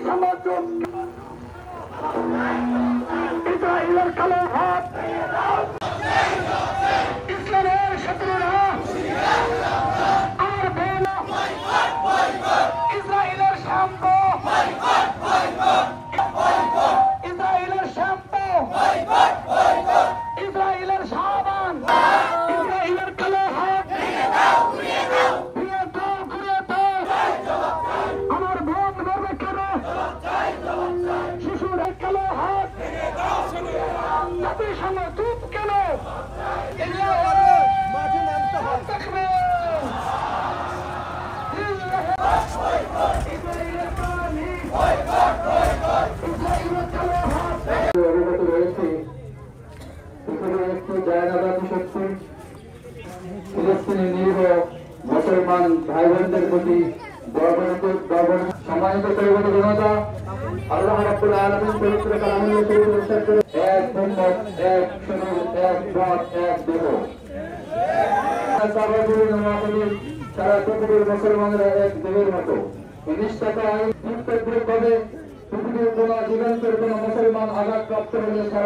সমর্থন ইসরায়েলের কালো হাত ইসলামের শত্রুরা আর বেল ইসরায়েলের শ্যাম্পু ইসরায়েলের শ্যাম্পু ইসরায়েলের সাবান ইসরায়েলের কালো হাত ঘুরিয়ে দাও আমার বোন মরবে কেন শিশুর কালো হাত জাতিসংঘ চুপ কেন মাঠে নামতে হবে। অবগত রয়েছে এখানে একটি জায়গাবাদী শক্তি ফিলিস্তিনি নিরীহ মুসলমান ভাই বোনদের প্রতি সম্মানিত পরিবর্তন জনতা আল্লাহ রাব্বুল আলামিন পবিত্র কালামে উল্লেখ করে এক উম্মত এক শরীর এক জাত এক দেহ সারা পৃথিবীর মুসলমানরা এক দেহের মতো নিষ্ঠাতা প্রত্যেকভাবে পৃথিবীর কোন জীবন্তের কোন মুসলমান আঘাতপ্রাপ্ত হলে